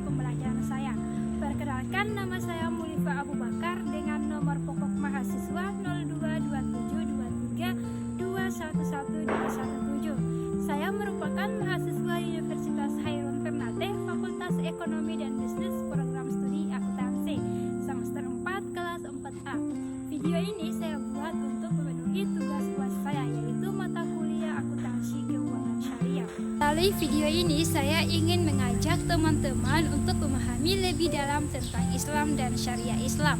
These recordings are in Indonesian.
pembelajaran saya. Perkenalkan, nama saya Mulifa Abu Bakar dengan nomor pokok mahasiswa 022723211217. Saya merupakan mahasiswa Universitas Hairun Ternate, Fakultas Ekonomi dan Bisnis, Program Studi Akuntansi, semester 4 kelas 4A. Video ini saya buat untuk memenuhi tugas UAS saya, yaitu mata kuliah Akuntansi Keuangan Syariah. Melalui video ini saya ingin mengajak teman-teman untuk memahami lebih dalam tentang Islam dan Syariah Islam.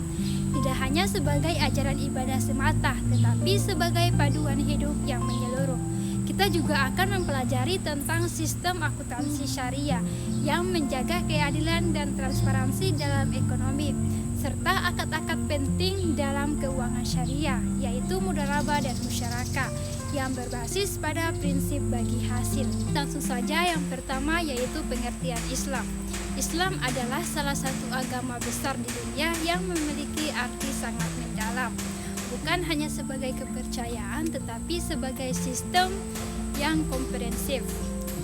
Tidak hanya sebagai ajaran ibadah semata, tetapi sebagai paduan hidup yang menyeluruh. Kita juga akan mempelajari tentang sistem akuntansi syariah yang menjaga keadilan dan transparansi dalam ekonomi, serta akad-akad penting dalam keuangan syariah, yaitu mudharabah dan musyarakah yang berbasis pada prinsip bagi hasil. Langsung saja, yang pertama yaitu pengertian Islam. Islam adalah salah satu agama besar di dunia yang memiliki arti sangat mendalam, bukan hanya sebagai kepercayaan tetapi sebagai sistem yang komprehensif.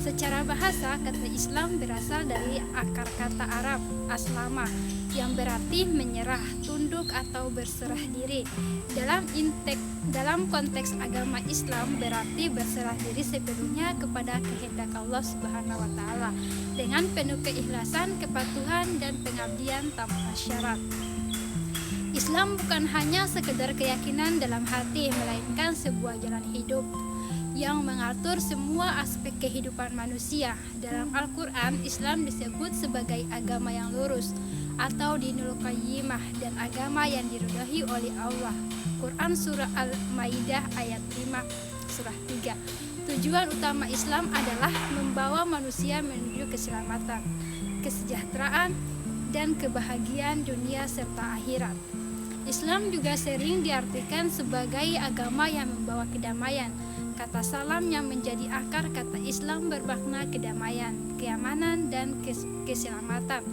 Secara bahasa, kata Islam berasal dari akar kata Arab aslama yang berarti menyerah, tunduk atau berserah diri. Dalam konteks agama Islam berarti berserah diri sepenuhnya kepada kehendak Allah Subhanahu wa taala dengan penuh keikhlasan, kepatuhan dan pengabdian tanpa syarat. Islam bukan hanya sekedar keyakinan dalam hati, melainkan sebuah jalan hidup yang mengatur semua aspek kehidupan manusia. Dalam Al-Quran, Islam disebut sebagai agama yang lurus atau dinul qayyimah dan agama yang diridhai oleh Allah. Quran Surah Al-Maidah ayat 5 surah 3. Tujuan utama Islam adalah membawa manusia menuju keselamatan, kesejahteraan, dan kebahagiaan dunia serta akhirat. Islam juga sering diartikan sebagai agama yang membawa kedamaian. Kata salam yang menjadi akar kata Islam bermakna kedamaian, keamanan, dan keselamatan.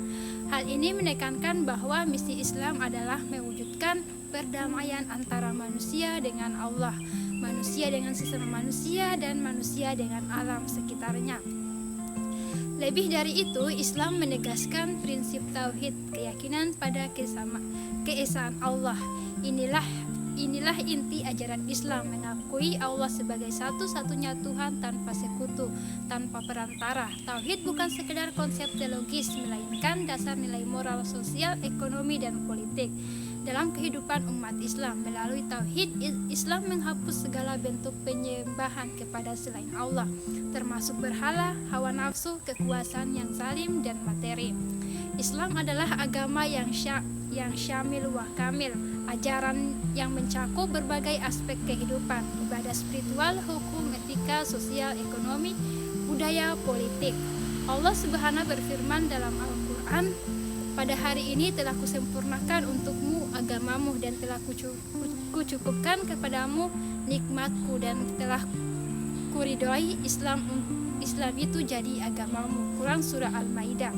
Hal ini menekankan bahwa misi Islam adalah mewujudkan perdamaian antara manusia dengan Allah, manusia dengan sesama manusia, dan manusia dengan alam sekitarnya. Lebih dari itu, Islam menegaskan prinsip tauhid, keyakinan pada keesaan Allah. Inilah inti ajaran Islam, mengakui Allah sebagai satu-satunya Tuhan tanpa sekutu, tanpa perantara. Tauhid bukan sekedar konsep teologis, melainkan dasar nilai moral, sosial, ekonomi, dan politik dalam kehidupan umat Islam. Melalui tauhid, Islam menghapus segala bentuk penyembahan kepada selain Allah, termasuk berhala, hawa nafsu, kekuasaan yang zalim, dan materi. Islam adalah agama yang syamil wa kamil, ajaran yang mencakup berbagai aspek kehidupan, ibadah spiritual, hukum, etika, sosial, ekonomi, budaya, politik. Allah Subhanahu berfirman dalam Al-Quran, "Pada hari ini telah kusempurnakan untukmu agamamu dan telah kucukupkan kepadamu nikmatku dan telah kuridhoi Islam itu jadi agamamu." Quran Surah Al-Maidah.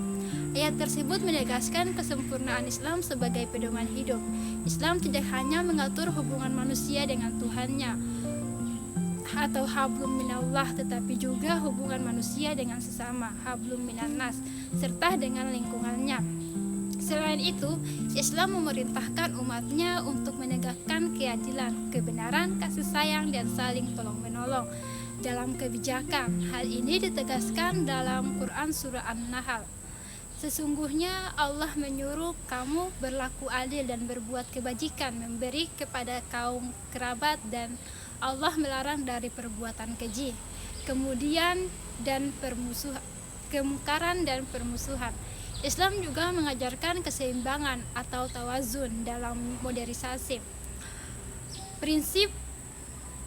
Ayat tersebut menegaskan kesempurnaan Islam sebagai pedoman hidup. Islam tidak hanya mengatur hubungan manusia dengan Tuhannya atau hablum minallah, tetapi juga hubungan manusia dengan sesama, hablum minannas, serta dengan lingkungannya. Selain itu, Islam memerintahkan umatnya untuk menegakkan keadilan, kebenaran, kasih sayang, dan saling tolong-menolong dalam kebijakan. Hal ini ditegaskan dalam Quran Surah An-Nahl. Sesungguhnya Allah menyuruh kamu berlaku adil dan berbuat kebajikan, memberi kepada kaum kerabat, dan Allah melarang dari perbuatan keji, kemungkaran dan permusuhan. Islam juga mengajarkan keseimbangan atau tawazun dalam modernisasi. Prinsip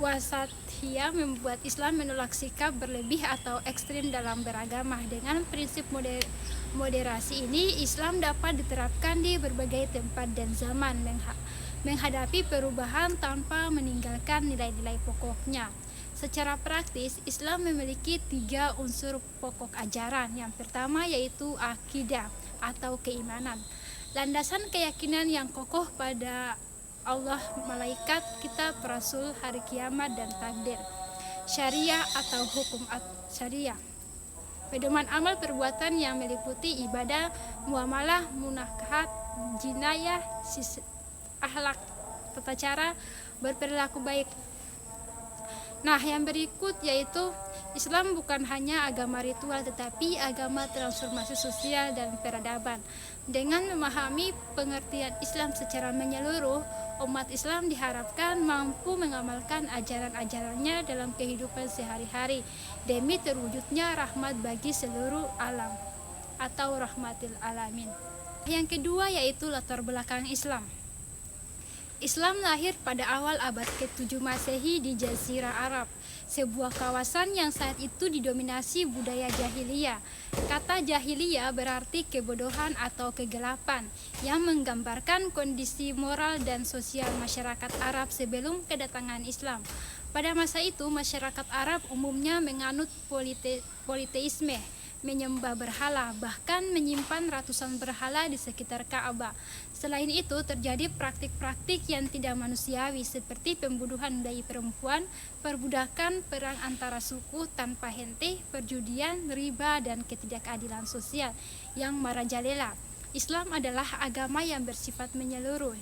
wasatiyah membuat Islam menolak sikap berlebih atau ekstrim dalam beragama. Dengan prinsip moderasi ini, Islam dapat diterapkan di berbagai tempat dan zaman, menghadapi perubahan tanpa meninggalkan nilai-nilai pokoknya. Secara praktis, Islam memiliki 3 unsur pokok ajaran. Yang pertama yaitu akidah atau keimanan, landasan keyakinan yang kokoh pada Allah, malaikat, kitab, rasul, hari kiamat, dan takdir. Syariah atau hukum syariah, pedoman amal perbuatan yang meliputi ibadah, muamalah, munakahat, jinayah, akhlak, tata cara berperilaku baik. Nah, yang berikut yaitu Islam bukan hanya agama ritual tetapi agama transformasi sosial dan peradaban. Dengan memahami pengertian Islam secara menyeluruh, umat Islam diharapkan mampu mengamalkan ajaran-ajarannya dalam kehidupan sehari-hari demi terwujudnya rahmat bagi seluruh alam atau rahmatil alamin. Yang kedua yaitu latar belakang Islam. Islam lahir pada awal abad ke-7 Masehi di Jazirah Arab, sebuah kawasan yang saat itu didominasi budaya jahiliyah. Kata jahiliyah berarti kebodohan atau kegelapan, yang menggambarkan kondisi moral dan sosial masyarakat Arab sebelum kedatangan Islam. Pada masa itu, masyarakat Arab umumnya menganut politeisme, menyembah berhala, bahkan menyimpan ratusan berhala di sekitar Ka'bah. Selain itu, terjadi praktik-praktik yang tidak manusiawi seperti pembunuhan bayi perempuan, perbudakan, perang antara suku tanpa henti, perjudian, riba, dan ketidakadilan sosial yang merajalela. Islam adalah agama yang bersifat menyeluruh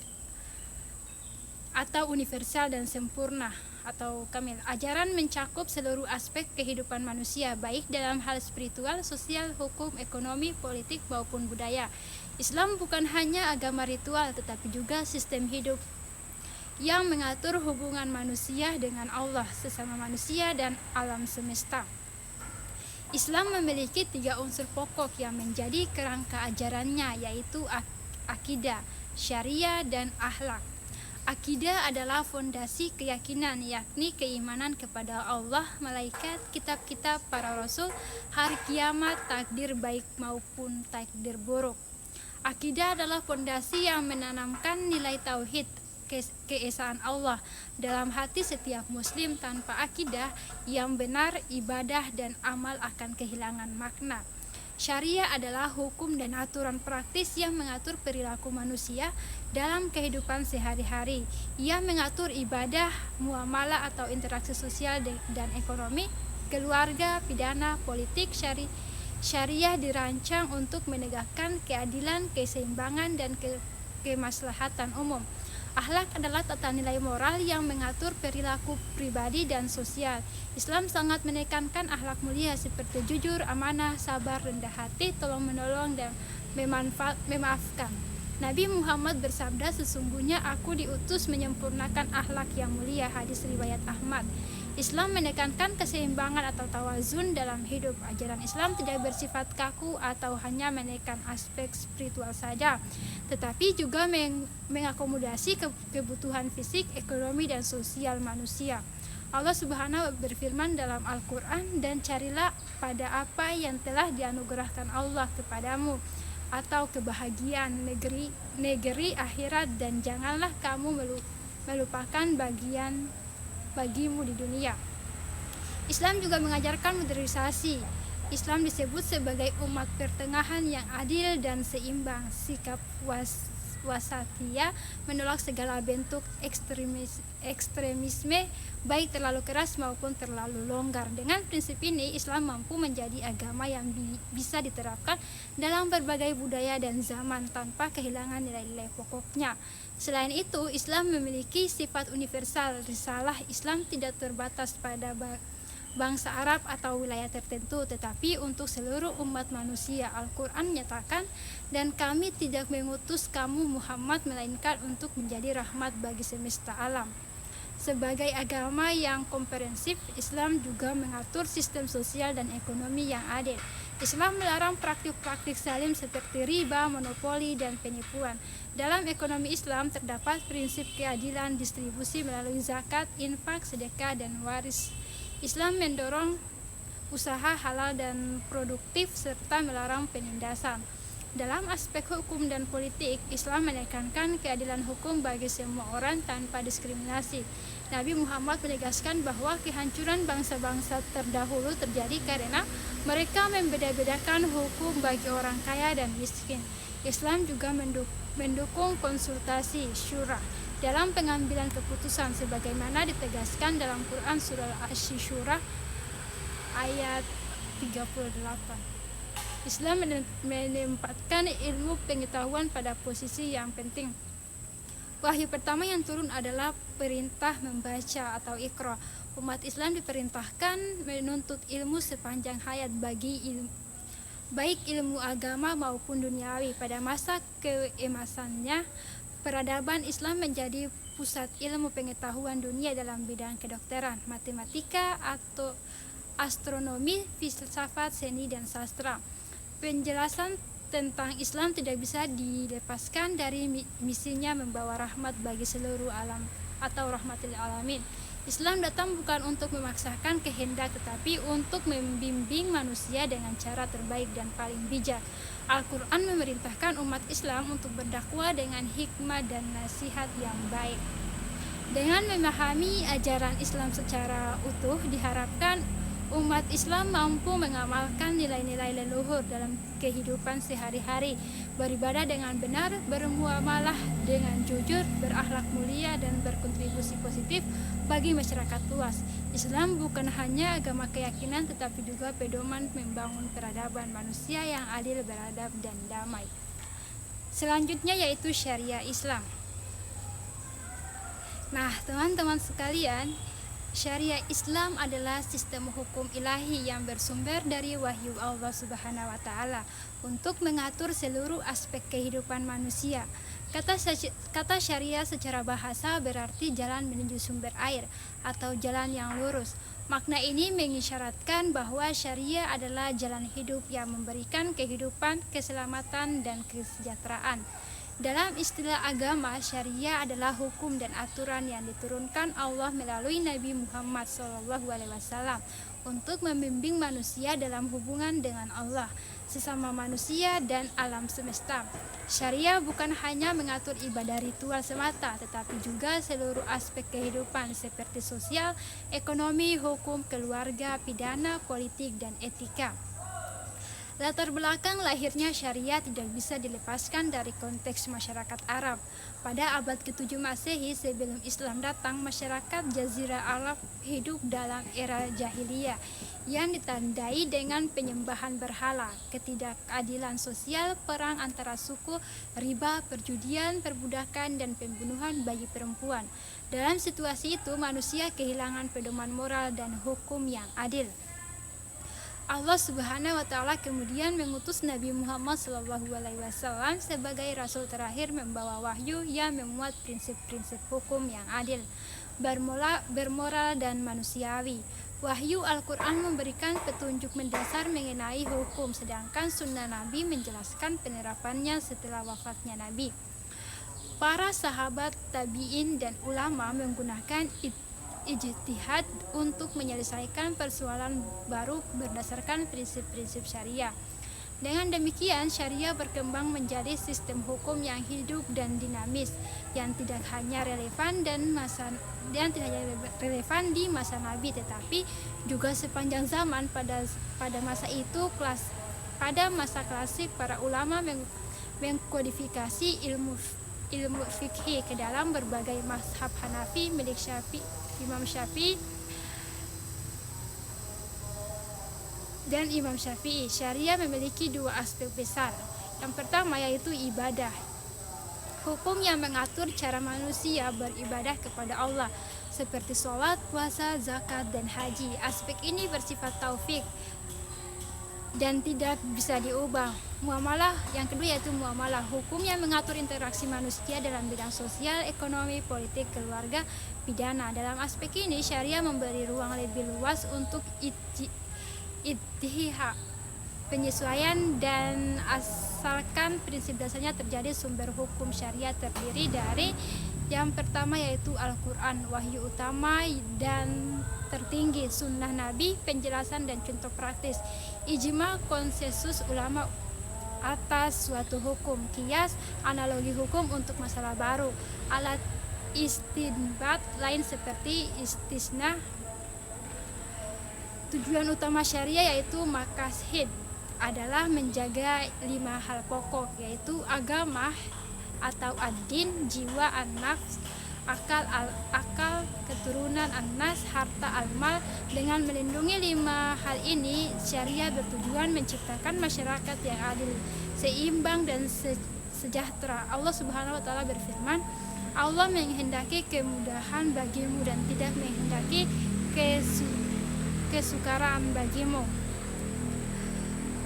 atau universal dan sempurna atau kamil. Ajaran mencakup seluruh aspek kehidupan manusia, baik dalam hal spiritual, sosial, hukum, ekonomi, politik, maupun budaya. Islam bukan hanya agama ritual, tetapi juga sistem hidup yang mengatur hubungan manusia dengan Allah, sesama manusia, dan alam semesta. Islam memiliki 3 unsur pokok yang menjadi kerangka ajarannya, yaitu akidah, syariah, dan akhlak. Akidah adalah fondasi keyakinan, yakni keimanan kepada Allah, malaikat, kitab-kitab, para rasul, hari kiamat, takdir baik maupun takdir buruk. Akidah adalah fondasi yang menanamkan nilai tauhid, keesaan Allah dalam hati setiap muslim. Tanpa akidah yang benar, ibadah dan amal akan kehilangan makna. Syariah adalah hukum dan aturan praktis yang mengatur perilaku manusia dalam kehidupan sehari-hari. Ia mengatur ibadah, muamalah atau interaksi sosial dan ekonomi, keluarga, pidana, politik. Syariah dirancang untuk menegakkan keadilan, keseimbangan, dan kemaslahatan umum. Akhlak adalah tata nilai moral yang mengatur perilaku pribadi dan sosial. Islam sangat menekankan akhlak mulia seperti jujur, amanah, sabar, rendah hati, tolong-menolong, dan memaafkan. Nabi Muhammad bersabda, "Sesungguhnya aku diutus menyempurnakan akhlak yang mulia." Hadis riwayat Ahmad. Islam menekankan keseimbangan atau tawazun dalam hidup. Ajaran Islam tidak bersifat kaku atau hanya menekan aspek spiritual saja, tetapi juga mengakomodasi kebutuhan fisik, ekonomi, dan sosial manusia. Allah Subhanahu berfirman dalam Al-Quran, "Dan carilah pada apa yang telah dianugerahkan Allah kepadamu, atau kebahagiaan negeri akhirat, dan janganlah kamu melupakan bagian bagimu di dunia." Islam juga mengajarkan modernisasi. Islam disebut sebagai umat pertengahan yang adil dan seimbang. Sikap wasatiyah menolak segala bentuk ekstremisme, baik terlalu keras maupun terlalu longgar. Dengan prinsip ini, Islam mampu menjadi agama yang bisa diterapkan dalam berbagai budaya dan zaman tanpa kehilangan nilai-nilai pokoknya. Selain itu, Islam memiliki sifat universal. Risalah Islam tidak terbatas pada bangsa Arab atau wilayah tertentu, tetapi untuk seluruh umat manusia. Al-Quran menyatakan, "Dan kami tidak mengutus kamu Muhammad melainkan untuk menjadi rahmat bagi semesta alam." Sebagai agama yang komprehensif, Islam juga mengatur sistem sosial dan ekonomi yang adil. Islam melarang praktik-praktik zalim seperti riba, monopoli, dan penipuan. Dalam ekonomi Islam terdapat prinsip keadilan distribusi melalui zakat, infak, sedekah, dan waris. Islam mendorong usaha halal dan produktif serta melarang penindasan. Dalam aspek hukum dan politik, Islam menekankan keadilan hukum bagi semua orang tanpa diskriminasi. Nabi Muhammad menegaskan bahwa kehancuran bangsa-bangsa terdahulu terjadi karena mereka membeda-bedakan hukum bagi orang kaya dan miskin. Islam juga mendukung konsultasi syura dalam pengambilan keputusan sebagaimana ditegaskan dalam Quran surah Asy-Syura ayat 38. Islam menempatkan ilmu pengetahuan pada posisi yang penting. Wahyu pertama yang turun adalah perintah membaca atau Iqra. Umat Islam diperintahkan menuntut ilmu sepanjang hayat baik ilmu agama maupun duniawi. Pada masa keemasannya, peradaban Islam menjadi pusat ilmu pengetahuan dunia dalam bidang kedokteran, matematika atau astronomi, filsafat, seni, dan sastra. Penjelasan tentang Islam tidak bisa dilepaskan dari misinya membawa rahmat bagi seluruh alam atau rahmatil alamin. Islam datang bukan untuk memaksakan kehendak, tetapi untuk membimbing manusia dengan cara terbaik dan paling bijak. Al-Quran memerintahkan umat Islam untuk berdakwah dengan hikmah dan nasihat yang baik. Dengan memahami ajaran Islam secara utuh, diharapkan umat Islam mampu mengamalkan nilai-nilai leluhur dalam kehidupan sehari-hari, beribadah dengan benar, bermuamalah dengan jujur, berakhlak mulia, dan berkontribusi positif bagi masyarakat luas. Islam bukan hanya agama keyakinan, tetapi juga pedoman membangun peradaban manusia yang adil, beradab, dan damai. Selanjutnya yaitu syariah Islam. Nah, teman-teman sekalian, syariah Islam adalah sistem hukum ilahi yang bersumber dari wahyu Allah Subhanahu wa Ta'ala untuk mengatur seluruh aspek kehidupan manusia. Kata syariah secara bahasa berarti jalan menuju sumber air atau jalan yang lurus. Makna ini mengisyaratkan bahwa syariah adalah jalan hidup yang memberikan kehidupan, keselamatan, dan kesejahteraan. Dalam istilah agama, syariah adalah hukum dan aturan yang diturunkan Allah melalui Nabi Muhammad SAW untuk membimbing manusia dalam hubungan dengan Allah, sesama manusia, dan alam semesta. Syariah bukan hanya mengatur ibadah ritual semata, tetapi juga seluruh aspek kehidupan seperti sosial, ekonomi, hukum, keluarga, pidana, politik, dan etika. Latar belakang lahirnya syariah tidak bisa dilepaskan dari konteks masyarakat Arab. Pada abad ke-7 Masehi sebelum Islam datang, masyarakat Jazirah Arab hidup dalam era jahiliyah yang ditandai dengan penyembahan berhala, ketidakadilan sosial, perang antara suku, riba, perjudian, perbudakan, dan pembunuhan bayi perempuan. Dalam situasi itu, manusia kehilangan pedoman moral dan hukum yang adil. Allah Subhanahu wa Ta'ala kemudian mengutus Nabi Muhammad SAW sebagai rasul terakhir membawa wahyu yang memuat prinsip-prinsip hukum yang adil, bermoral, dan manusiawi. Wahyu Al-Quran memberikan petunjuk mendasar mengenai hukum, sedangkan sunnah Nabi menjelaskan penerapannya setelah wafatnya Nabi. Para sahabat, tabi'in, dan ulama menggunakan ijtihad untuk menyelesaikan persoalan baru berdasarkan prinsip-prinsip syariah. Dengan demikian, syariah berkembang menjadi sistem hukum yang hidup dan dinamis, yang tidak hanya relevan di masa Nabi, tetapi juga sepanjang zaman. Pada masa itu, pada masa klasik, para ulama mengkodifikasi ilmu fikih ke dalam berbagai mazhab. Hanafi milik Imam Syafi'i dan Imam Syafi'i. Syariah memiliki dua aspek besar. Yang pertama yaitu ibadah, hukum yang mengatur cara manusia beribadah kepada Allah seperti sholat, puasa, zakat, dan haji. Aspek ini bersifat taufik dan tidak bisa diubah. Muamalah yang kedua yaitu muamalah, hukum yang mengatur interaksi manusia dalam bidang sosial, ekonomi, politik, keluarga, pidana. Dalam aspek ini, syariah memberi ruang lebih luas untuk ijtihad, penyesuaian, dan asalkan prinsip dasarnya terjadi. Sumber hukum syariah terdiri dari yang pertama yaitu Al-Quran, wahyu utama dan tertinggi, sunnah Nabi, penjelasan dan contoh praktis, ijma, konsensus ulama atas suatu hukum, qiyas, analogi hukum untuk masalah baru, alat istinbat lain seperti istisna. Tujuan utama syariah yaitu maqasid adalah menjaga 5 hal pokok, yaitu agama atau ad-din, jiwa, an-nafs, akal, keturunan, an-nas, harta, al-mal. Dengan melindungi 5 hal ini, syariah bertujuan menciptakan masyarakat yang adil, seimbang dan sejahtera. Allah Subhanahu wa taala berfirman, Allah menghendaki kemudahan bagimu dan tidak menghendaki kesukaran bagimu.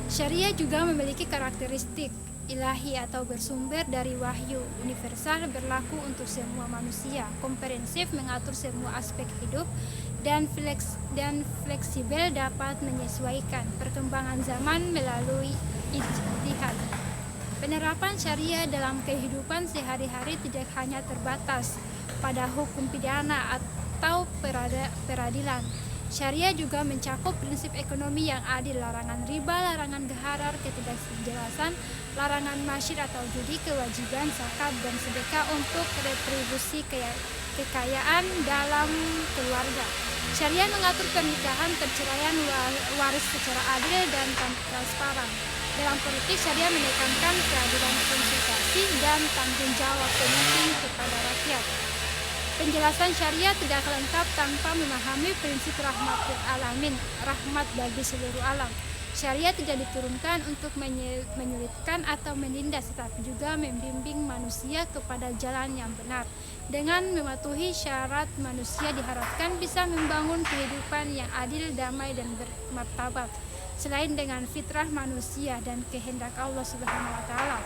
Syariah juga memiliki karakteristik ilahi atau bersumber dari wahyu, universal, berlaku untuk semua manusia, komprehensif, mengatur semua aspek hidup, dan fleksibel, dapat menyesuaikan perkembangan zaman melalui ijtihad. Penerapan syariah dalam kehidupan sehari-hari tidak hanya terbatas pada hukum pidana atau peradilan. Syariah juga mencakup prinsip ekonomi yang adil, larangan riba, larangan gharar, ketidakjelasan, larangan masyir atau judi, kewajiban zakat dan sedekah untuk retribusi kekayaan dalam keluarga. Syariah mengatur pernikahan, perceraian, waris secara adil dan transparan. Dalam politik, syariah menekankan keadilan konsultasi dan tanggung jawab pemimpin kepada rakyat. Penjelasan syariah tidak lengkap tanpa memahami prinsip rahmatul alamin, rahmat bagi seluruh alam. Syariah tidak diturunkan untuk menyulitkan atau menindas, tetapi juga membimbing manusia kepada jalan yang benar. Dengan mematuhi syarat, manusia diharapkan bisa membangun kehidupan yang adil, damai, dan bermartabat, selain dengan fitrah manusia dan kehendak Allah Subhanahu wa taala.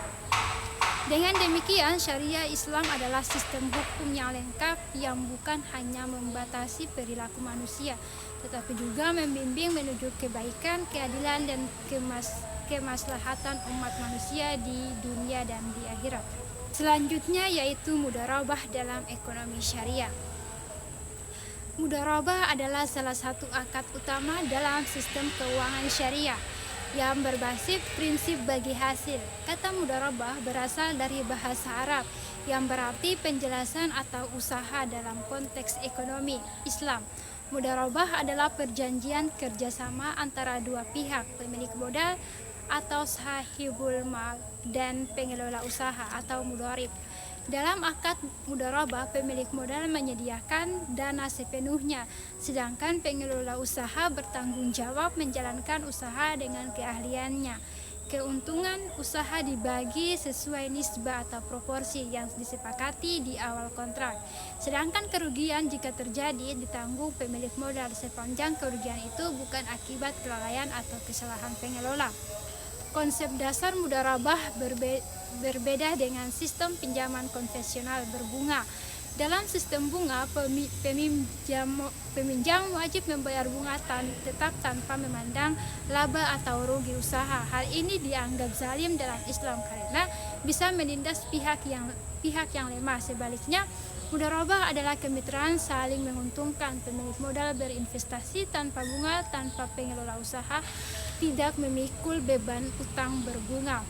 Dengan demikian, syariah Islam adalah sistem hukum yang lengkap yang bukan hanya membatasi perilaku manusia, tetapi juga membimbing menuju kebaikan, keadilan, dan kemaslahatan umat manusia di dunia dan di akhirat. Selanjutnya yaitu mudharabah dalam ekonomi syariah. Mudharabah adalah salah satu akad utama dalam sistem keuangan syariah yang berbasis prinsip bagi hasil. Kata mudharabah berasal dari bahasa Arab yang berarti penjelasan atau usaha dalam konteks ekonomi Islam. Mudharabah adalah perjanjian kerjasama antara dua pihak, pemilik modal atau sahibul mal dan pengelola usaha atau mudharib. Dalam akad mudharabah, pemilik modal menyediakan dana sepenuhnya, sedangkan pengelola usaha bertanggung jawab menjalankan usaha dengan keahliannya. Keuntungan usaha dibagi sesuai nisbah atau proporsi yang disepakati di awal kontrak. Sedangkan kerugian jika terjadi ditanggung pemilik modal sepanjang kerugian itu bukan akibat kelalaian atau kesalahan pengelola. Konsep dasar mudharabah berbeda dengan sistem pinjaman konvensional berbunga. Dalam sistem bunga, peminjam wajib membayar bunga tetap tanpa memandang laba atau rugi usaha. Hal ini dianggap zalim dalam Islam karena bisa menindas pihak yang lemah. Sebaliknya, mudharabah adalah kemitraan saling menguntungkan. Pemilik modal berinvestasi tanpa bunga, tanpa pengelola usaha tidak memikul beban utang berbunga.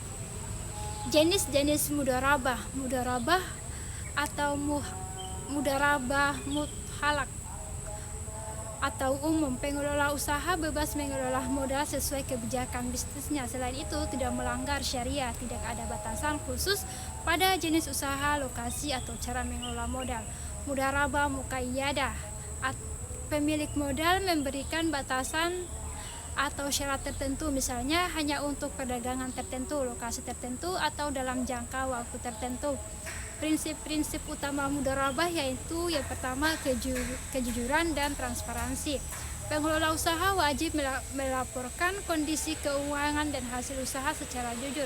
Jenis-jenis mudharabah atau mudharabah muthalak atau umum. Pengelola usaha bebas mengelola modal sesuai kebijakan bisnisnya. Selain itu, tidak melanggar syariah, tidak ada batasan khusus pada jenis usaha, lokasi, atau cara mengelola modal. Mudharabah muqayyadah, pemilik modal memberikan batasan atau syarat tertentu, misalnya hanya untuk perdagangan tertentu, lokasi tertentu, atau dalam jangka waktu tertentu. Prinsip-prinsip utama mudharabah yaitu yang pertama, kejujuran dan transparansi. Pengelola usaha wajib melaporkan kondisi keuangan dan hasil usaha secara jujur.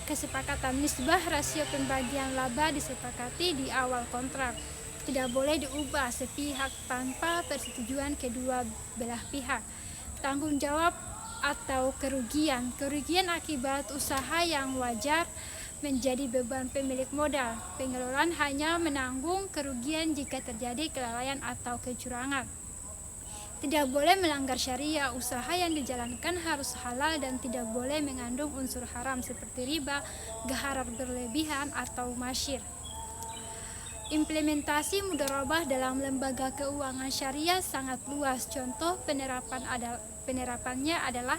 Kesepakatan nisbah rasio pembagian laba disepakati di awal kontrak. Tidak boleh diubah sepihak tanpa persetujuan kedua belah pihak. Tanggung jawab atau kerugian akibat usaha yang wajar menjadi beban pemilik modal. Pengelolaan hanya menanggung kerugian jika terjadi kelalaian atau kecurangan. Tidak boleh melanggar syariah. Usaha yang dijalankan harus halal dan tidak boleh mengandung unsur haram seperti riba, gharar berlebihan, atau masyir. Implementasi mudharabah dalam lembaga keuangan syariah sangat luas. Contoh penerapannya adalah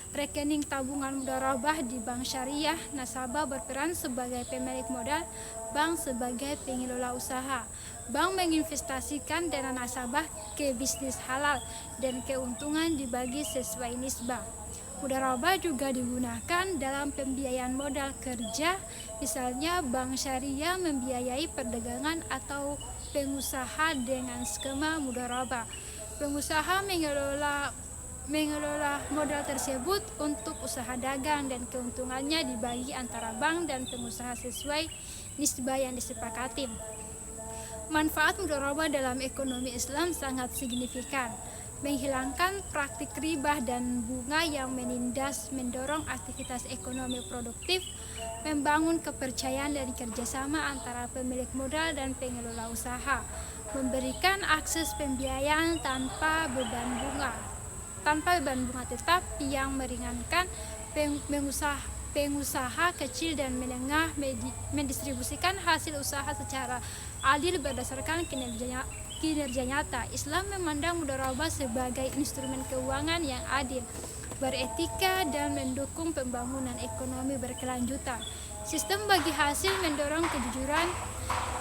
Rekening tabungan mudharabah di bank syariah, nasabah berperan sebagai pemilik modal, bank sebagai pengelola usaha. Bank menginvestasikan dana nasabah ke bisnis halal dan keuntungan dibagi sesuai nisbah. Mudharabah juga digunakan dalam pembiayaan modal kerja, misalnya bank syariah membiayai perdagangan atau pengusaha dengan skema mudharabah. Pengusaha mengelola modal tersebut untuk usaha dagang dan keuntungannya dibagi antara bank dan pengusaha sesuai nisbah yang disepakati. Manfaat mudharabah dalam ekonomi Islam sangat signifikan, menghilangkan praktik riba dan bunga yang menindas, mendorong aktivitas ekonomi produktif, membangun kepercayaan dan kerjasama antara pemilik modal dan pengelola usaha, memberikan akses pembiayaan tanpa beban bunga tetap yang meringankan pengusaha kecil dan menengah, mendistribusikan hasil usaha secara adil berdasarkan kinerja nyata. Islam memandang mudharabah sebagai instrumen keuangan yang adil, beretika, dan mendukung pembangunan ekonomi berkelanjutan. Sistem bagi hasil mendorong kejujuran,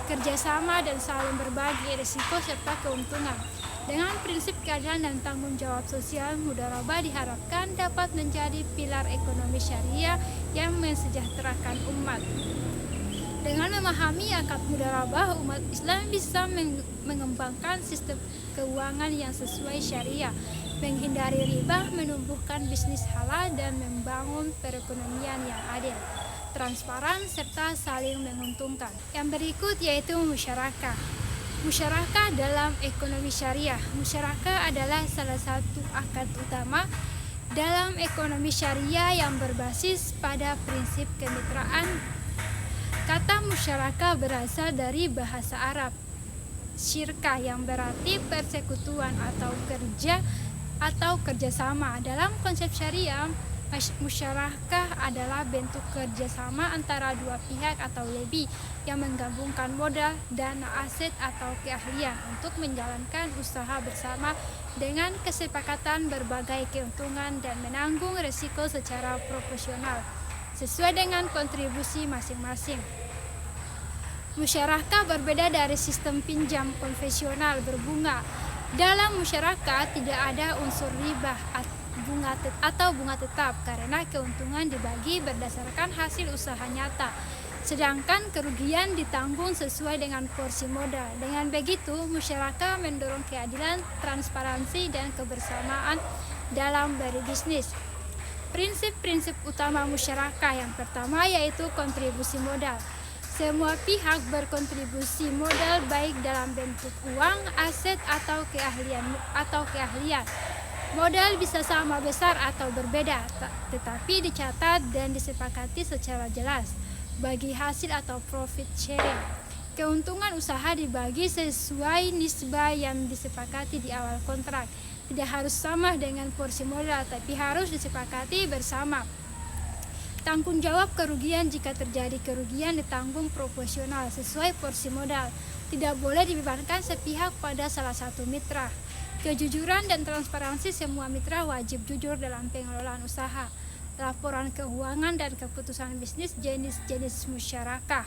kerjasama, dan saling berbagi risiko serta keuntungan. Dengan prinsip keadilan dan tanggung jawab sosial, mudharabah diharapkan dapat menjadi pilar ekonomi syariah yang mensejahterakan umat. Dengan memahami akad mudharabah, umat Islam bisa mengembangkan sistem keuangan yang sesuai syariah, menghindari riba, menumbuhkan bisnis halal, dan membangun perekonomian yang adil, transparan, serta saling menguntungkan. Yang berikut yaitu musyarakah. Musyarakah dalam ekonomi syariah. Musyarakah adalah salah satu akad utama dalam ekonomi syariah yang berbasis pada prinsip kemitraan. Kata musyarakah berasal dari bahasa Arab syirkah yang berarti persekutuan atau kerjasama. Dalam konsep syariah, musyarakah adalah bentuk kerjasama antara dua pihak atau lebih yang menggabungkan modal, dana, aset, atau keahlian untuk menjalankan usaha bersama dengan kesepakatan berbagai keuntungan dan menanggung risiko secara proporsional sesuai dengan kontribusi masing-masing. Musyarakah berbeda dari sistem pinjam konvensional berbunga. Dalam musyarakah tidak ada unsur riba atau bunga tetap karena keuntungan dibagi berdasarkan hasil usaha nyata, sedangkan kerugian ditanggung sesuai dengan porsi modal. Dengan begitu, musyarakah mendorong keadilan, transparansi, dan kebersamaan dalam berbisnis. Prinsip-prinsip utama musyarakah yang pertama yaitu kontribusi modal. Semua pihak berkontribusi modal baik dalam bentuk uang, aset, atau keahlian. Modal bisa sama besar atau berbeda, tetapi dicatat dan disepakati secara jelas bagi hasil atau profit sharing. Keuntungan usaha dibagi sesuai nisbah yang disepakati di awal kontrak. Tidak harus sama dengan porsi modal, tapi harus disepakati bersama. Tanggung jawab kerugian. Jika terjadi kerugian ditanggung proporsional sesuai porsi modal. Tidak boleh dibebankan sepihak pada salah satu mitra. Kejujuran dan transparansi. Semua mitra wajib jujur dalam pengelolaan usaha, laporan keuangan, dan keputusan bisnis. Jenis musyarakah.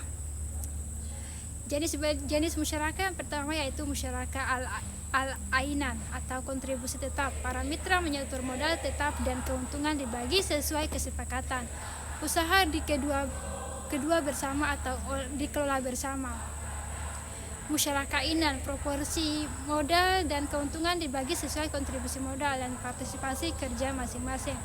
Jenis musyarakah yang pertama yaitu musyarakah al-ainan atau kontribusi tetap. Para mitra menyetor modal tetap dan keuntungan dibagi sesuai kesepakatan. Usaha di kedua bersama atau dikelola bersama. Musyarakah inan, proporsi modal dan keuntungan dibagi sesuai kontribusi modal dan partisipasi kerja masing-masing.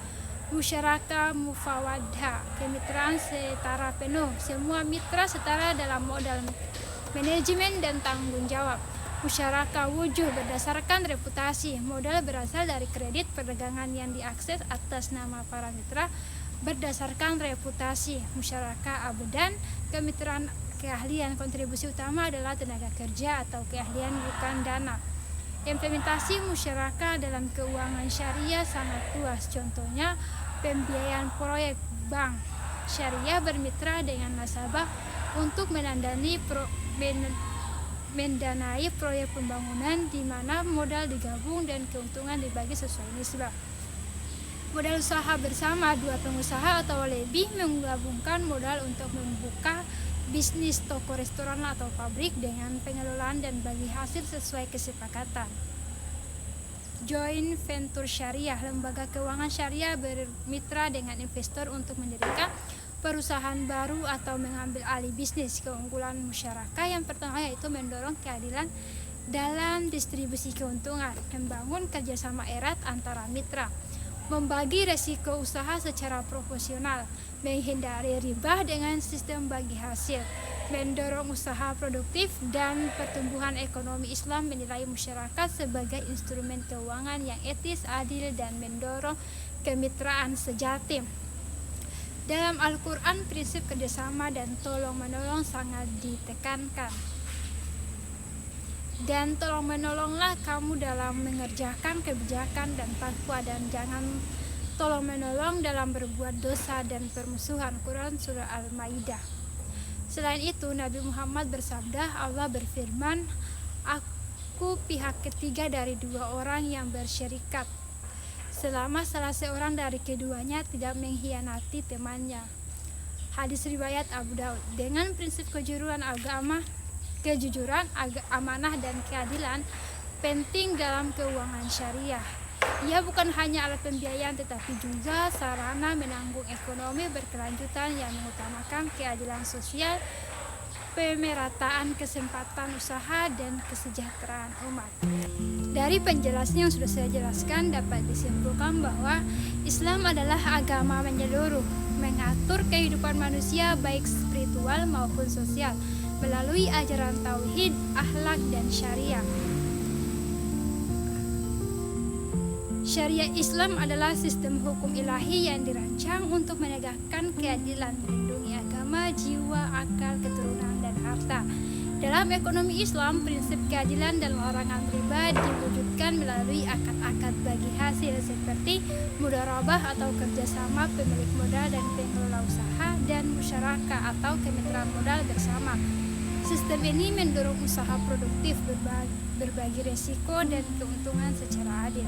Musyarakah mufawadah, kemitraan setara penuh. Semua mitra setara dalam modal, manajemen, dan tanggung jawab. Musyarakah wujuh berdasarkan reputasi. Modal berasal dari kredit perdagangan yang diakses atas nama para mitra berdasarkan reputasi. Musyarakah abdan, kemitraan keahlian. Kontribusi utama adalah tenaga kerja atau keahlian, bukan dana. Implementasi musyarakah dalam keuangan syariah sangat luas. Contohnya, pembiayaan proyek. Bank syariah bermitra dengan nasabah untuk mendanai proyek pembangunan di mana modal digabung dan keuntungan dibagi sesuai nisbah. Modal usaha bersama, dua pengusaha atau lebih menggabungkan modal untuk membuka bisnis toko restoran atau pabrik dengan pengelolaan dan bagi hasil sesuai kesepakatan. Joint venture syariah, lembaga keuangan syariah bermitra dengan investor untuk mendirikan perusahaan baru atau mengambil alih bisnis. Keunggulan musyarakah yang pertama yaitu mendorong keadilan dalam distribusi keuntungan, membangun kerjasama erat antara mitra, membagi resiko usaha secara proporsional, menghindari riba dengan sistem bagi hasil, mendorong usaha produktif, dan pertumbuhan ekonomi. Islam menilai masyarakat sebagai instrumen keuangan yang etis, adil, dan mendorong kemitraan sejati. Dalam Al-Quran, prinsip kerjasama dan tolong-menolong sangat ditekankan. Dan tolong-menolonglah kamu dalam mengerjakan kebijakan dan takwa, dan jangan tolong-menolong dalam berbuat dosa dan permusuhan. Quran Surah Al-Maidah. Selain itu, Nabi Muhammad bersabda, Allah berfirman, aku pihak ketiga dari dua orang yang bersyirikat, selama salah seorang dari keduanya tidak mengkhianati temannya. Hadis riwayat Abu Daud. Dengan prinsip kejujuran, amanah, dan keadilan penting dalam keuangan syariah. Ia bukan hanya alat pembiayaan tetapi juga sarana menanggung ekonomi berkelanjutan yang mengutamakan keadilan sosial, pemerataan kesempatan usaha, dan kesejahteraan umat. Dari penjelasan yang sudah saya jelaskan dapat disimpulkan bahwa Islam adalah agama menyeluruh, mengatur kehidupan manusia baik spiritual maupun sosial melalui ajaran tauhid, akhlak, dan syariah. Syariat Islam adalah sistem hukum ilahi yang dirancang untuk menegakkan keadilan, melindungi agama, jiwa, akal, keturunan, dan harta. Dalam ekonomi Islam, prinsip keadilan dan larangan riba diwujudkan melalui akad-akad bagi hasil seperti mudharabah atau kerjasama pemilik modal dan pengelola usaha, dan musyarakah atau kemitraan modal bersama. Sistem ini mendorong usaha produktif, berbagi resiko, dan keuntungan secara adil.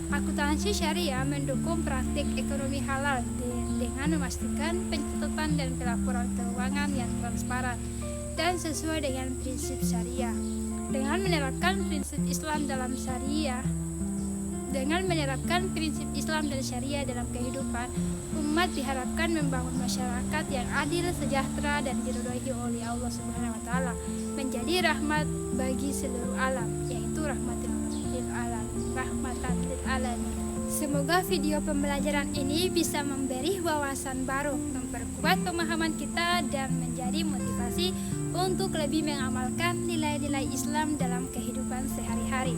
Akuntansi syariah mendukung praktik ekonomi halal dengan memastikan pencatatan dan pelaporan keuangan yang transparan dan sesuai dengan prinsip syariah. Dengan menerapkan prinsip Islam dan syariah dalam kehidupan, umat diharapkan membangun masyarakat yang adil, sejahtera, dan diridhoi oleh Allah Subhanahu wa taala, menjadi rahmat bagi seluruh alam, yaitu rahmatan lil alamin. Semoga video pembelajaran ini bisa memberi wawasan baru, memperkuat pemahaman kita, dan menjadi motivasi untuk lebih mengamalkan nilai-nilai Islam dalam kehidupan sehari-hari.